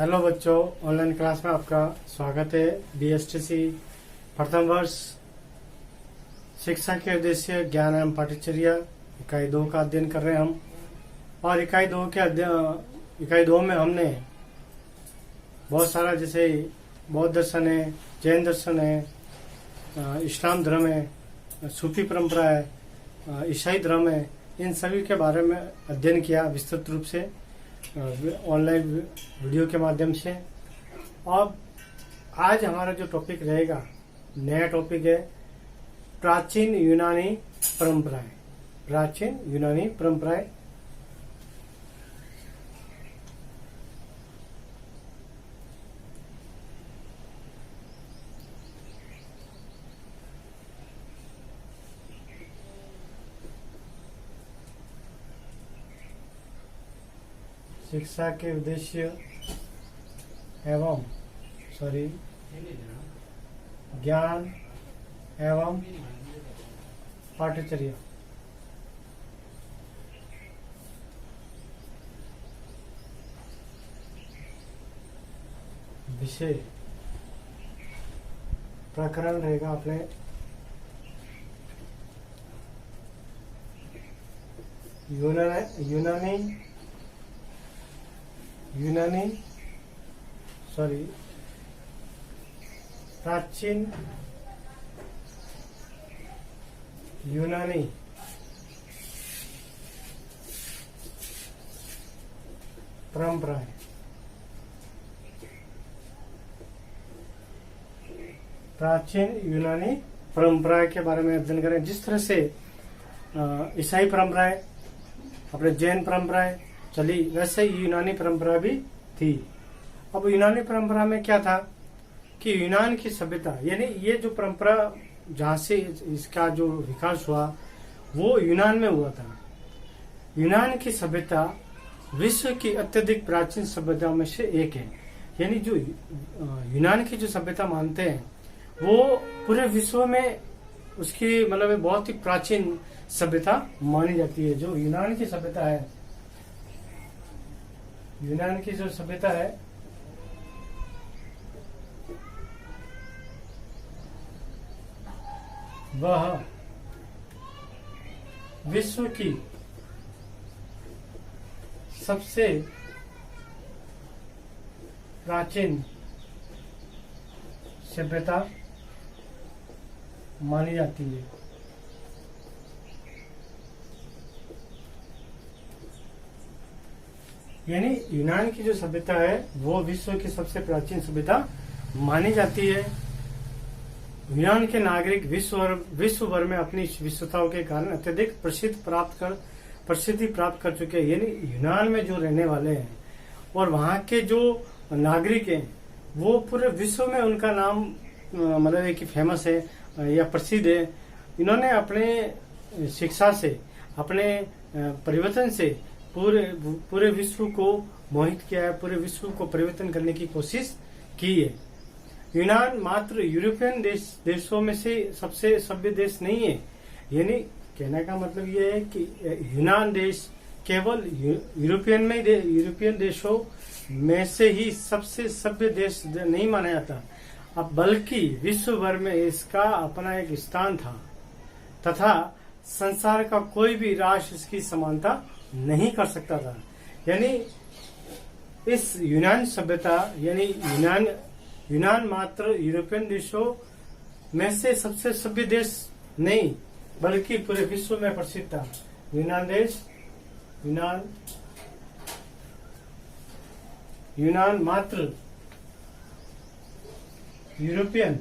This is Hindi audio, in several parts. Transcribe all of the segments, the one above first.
हेलो बच्चों, ऑनलाइन क्लास में आपका स्वागत है। बीएसटीसी प्रथम वर्ष शिक्षा के उद्देश्य ज्ञान एवं पाठ्यचर्या इकाई 2 का अध्ययन कर रहे हैं हम। और इकाई 2 में हमने बहुत सारा, जैसे बौद्ध दर्शन है, जैन दर्शन है, इस्लाम धर्म है, सूफी परंपरा है, ईसाई धर्म है, इन सभी के बारे में अध्ययन किया विस्तृत रूप से ऑनलाइन वीडियो के माध्यम से। और आज हमारा जो टॉपिक रहेगा, नया टॉपिक है प्राचीन यूनानी परंपराएं। प्राचीन यूनानी परंपराएं शिक्षा के उद्देश्य एवं ज्ञान एवं पाठ्यचर्या। विषय प्रकरण रहेगा अपने प्राचीन यूनानी परंपराएं। प्राचीन यूनानी परंपरा के बारे में अध्ययन करें। जिस तरह से ईसाई परंपराएं, अपने जैन परंपराएं चली, वैसे ही यूनानी परंपरा भी थी। अब यूनानी परंपरा में क्या था कि यूनान की सभ्यता, यानी ये जो परंपरा जहाँ से इसका जो विकास हुआ वो यूनान में हुआ था। यूनान की सभ्यता विश्व की अत्यधिक प्राचीन सभ्यताओं में से एक है। यानी जो यूनान की जो सभ्यता मानते हैं वो पूरे विश्व में उसकी मतलब बहुत ही प्राचीन सभ्यता मानी जाती है। जो यूनान की सभ्यता है, यूनान की जो सभ्यता है वह विश्व की सबसे प्राचीन सभ्यता मानी जाती है। यानी यूनान की जो सभ्यता है वो विश्व की सबसे प्राचीन सभ्यता मानी जाती है। यूनान के नागरिक विश्व भर में अपनी विशेषताओं के कारण अत्यधिक प्रसिद्धि प्राप्त कर चुके हैं। यानी यूनान में जो रहने वाले हैं और वहाँ के जो नागरिक हैं वो पूरे विश्व में उनका नाम मतलब है कि फेमस है या प्रसिद्ध है। इन्होंने अपने शिक्षा से, अपने परिवर्तन से पूरे विश्व को मोहित किया है, पूरे विश्व को परिवर्तन करने की कोशिश की है। यूनान मात्र यूरोपियन देशों में से सबसे सभ्य देश नहीं है। यानी कहने का मतलब ये है कि यूनान देश केवल यूरोपियन देशों में से ही सबसे सभ्य देश नहीं माना जाता, अब बल्कि विश्व भर में इसका अपना एक स्थान था तथा संसार का कोई भी राष्ट्र इसकी समानता नहीं कर सकता था। यानी इस यूनान सभ्यता, यानी यूनान मात्र यूरोपियन देशों में से सबसे सभ्य देश नहीं बल्कि पूरे विश्व में प्रसिद्ध था। यूनान मात्र यूरोपियन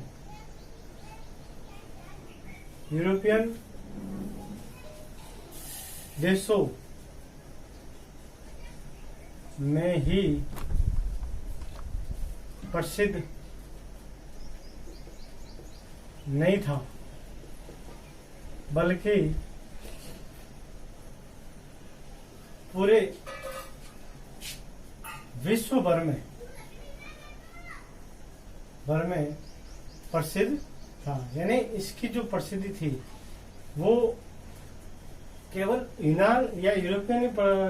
देशों में ही प्रसिद्ध नहीं था बल्कि पूरे विश्व भर में प्रसिद्ध था। यानी इसकी जो प्रसिद्धि थी वो केवल यूनान या यूरोपियन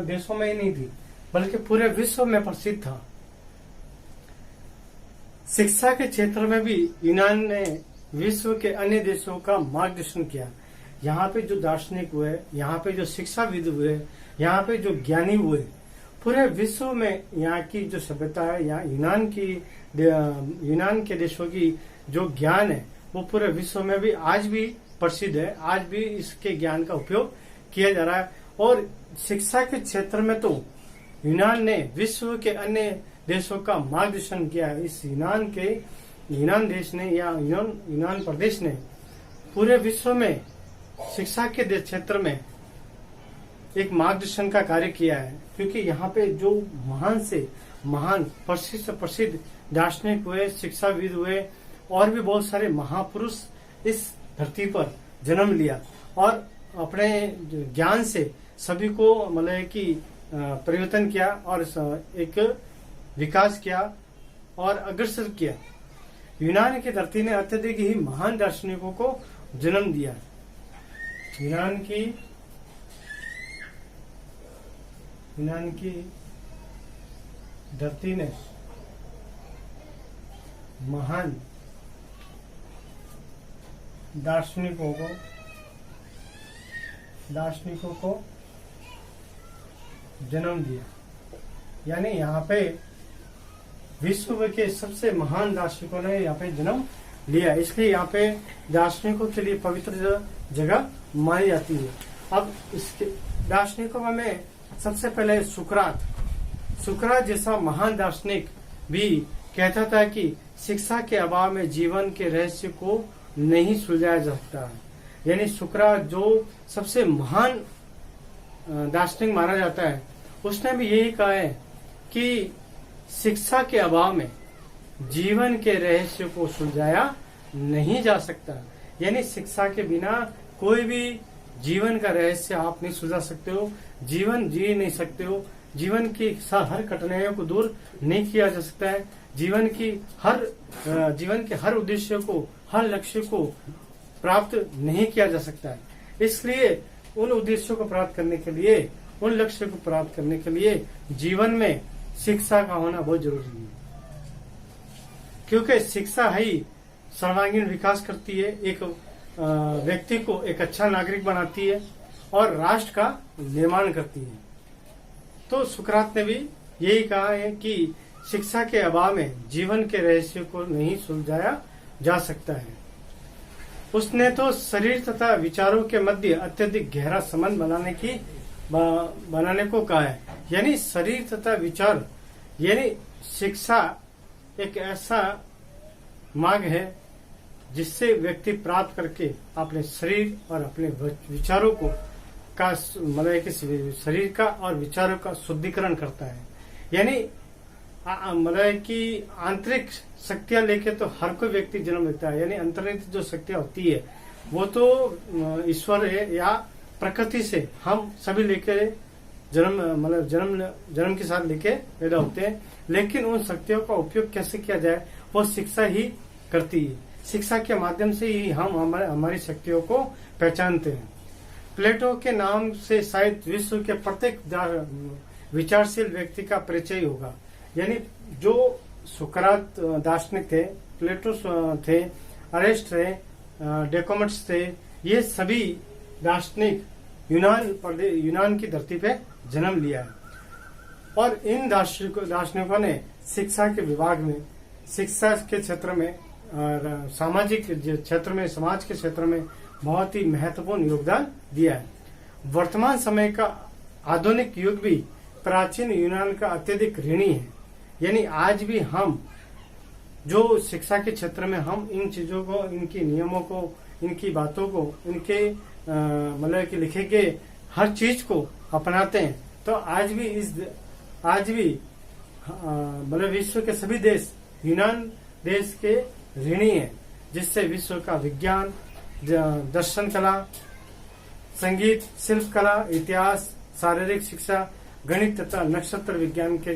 देशों में ही नहीं थी बल्कि पूरे विश्व में प्रसिद्ध था। शिक्षा के क्षेत्र में भी यूनान ने विश्व के अन्य देशों का मार्गदर्शन किया। यहाँ पे जो दार्शनिक हुए, यहाँ पे जो शिक्षाविद हुए, यहाँ पे जो ज्ञानी हुए, पूरे विश्व में यहाँ की जो सभ्यता है, यहाँ यूनान के देशों की जो ज्ञान है वो पूरे विश्व में भी आज भी प्रसिद्ध है। आज भी इसके ज्ञान का उपयोग किया जा रहा है। और शिक्षा के क्षेत्र में तो यूनान ने विश्व के अन्य देशों का मार्गदर्शन किया है। इस यूनान देश ने या यूनान प्रदेश ने पूरे विश्व में शिक्षा के क्षेत्र में एक मार्गदर्शन का कार्य किया है, क्योंकि यहाँ पे जो महान से महान प्रसिद्ध दार्शनिक हुए, शिक्षाविद हुए और भी बहुत सारे महापुरुष इस धरती पर जन्म लिया और अपने ज्ञान से सभी को मतलब कि परिवर्तन किया और एक विकास किया और अग्रसर किया। यूनान की धरती ने अत्यधिक ही महान दार्शनिकों को जन्म दिया। यूनान की धरती ने महान दार्शनिकों को जन्म दिया। यानी यहाँ पे विश्व के सबसे महान दार्शनिकों ने यहाँ पे जन्म लिया, इसलिए यहाँ पे दार्शनिकों के लिए पवित्र जगह मानी जाती है। अब इसके दार्शनिकों में सबसे पहले सुकरात जैसा महान दार्शनिक भी कहता था कि शिक्षा के अभाव में जीवन के रहस्य को नहीं सुलझाया जा सकता। यानी सुकरात जो सबसे महान दार्शनिक माना जाता है, उसने भी यही कहा है कि शिक्षा के अभाव में जीवन के रहस्य को सुलझाया नहीं जा सकता। यानी शिक्षा के बिना कोई भी जीवन का रहस्य आप नहीं सुलझा सकते हो, जीवन जी नहीं सकते हो, जीवन की हर कठिनाइयों को दूर नहीं किया जा सकता है, जीवन के हर उद्देश्य को, हर लक्ष्य को प्राप्त नहीं किया जा सकता है। इसलिए उन उद्देश्यों को प्राप्त करने के लिए, उन लक्ष्य को प्राप्त करने के लिए जीवन में शिक्षा का होना बहुत जरूरी है, क्योंकि शिक्षा ही सर्वांगीण विकास करती है, एक व्यक्ति को एक अच्छा नागरिक बनाती है और राष्ट्र का निर्माण करती है। तो सुकरात ने भी यही कहा है कि शिक्षा के अभाव में जीवन के रहस्य को नहीं सुलझाया जा सकता है। उसने तो शरीर तथा विचारों के मध्य अत्यधिक गहरा संबंध बनाने को कहा है। यानी शरीर तथा विचार, यानी शिक्षा एक ऐसा मार्ग है जिससे व्यक्ति प्राप्त करके अपने शरीर और अपने विचारों को का मतलब कि शरीर का और विचारों का शुद्धिकरण करता है। यानी मतलब कि आंतरिक शक्तियां लेके तो हर कोई व्यक्ति जन्म लेता है। यानी अंतर्निहित जो शक्तियां होती है वो तो ईश्वर है या प्रकृति से हम सभी लेके जन्म के साथ लेके पैदा होते हैं, लेकिन उन शक्तियों का उपयोग कैसे किया जाए वो शिक्षा ही करती है। शिक्षा के माध्यम से ही हम हमारी शक्तियों को पहचानते हैं। प्लेटो के नाम से शायद विश्व के प्रत्येक विचारशील व्यक्ति का परिचय होगा। यानी जो सुकरात दार्शनिक थे, प्लेटो थे, अरेस्ट थे, डेकोमेट्स थे, ये सभी दार्शनिक यूनान की धरती पे जन्म लिया है। और इन दार्शनिकों ने शिक्षा के विभाग में, शिक्षा के क्षेत्र में और सामाजिक क्षेत्र में, समाज के क्षेत्र में बहुत ही महत्वपूर्ण योगदान दिया है। वर्तमान समय का आधुनिक युग भी प्राचीन यूनान का अत्यधिक ऋणी है। यानी आज भी हम जो शिक्षा के क्षेत्र में हम इन चीजों को, इनके नियमों को, इनकी बातों को, इनके मतलब कि लिखे गए हर चीज को अपनाते हैं, तो आज भी मतलब विश्व के सभी देश यूनान देश के ऋणी है, जिससे विश्व का विज्ञान, दर्शन कला, संगीत, शिल्प कला, इतिहास, शारीरिक शिक्षा, गणित तथा नक्षत्र विज्ञान के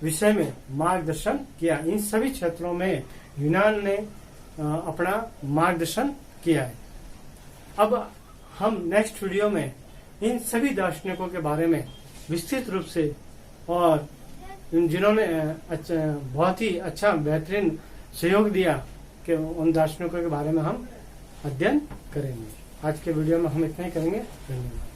विषय में मार्गदर्शन किया। इन सभी क्षेत्रों में यूनान ने अपना मार्गदर्शन किया है। अब हम नेक्स्ट वीडियो में इन सभी दार्शनिकों के बारे में विस्तृत रूप से और जिन्होंने बहुत ही अच्छा बेहतरीन सहयोग दिया कि उन दार्शनिकों के बारे में हम अध्ययन करेंगे। आज के वीडियो में हम इतना ही करेंगे। धन्यवाद।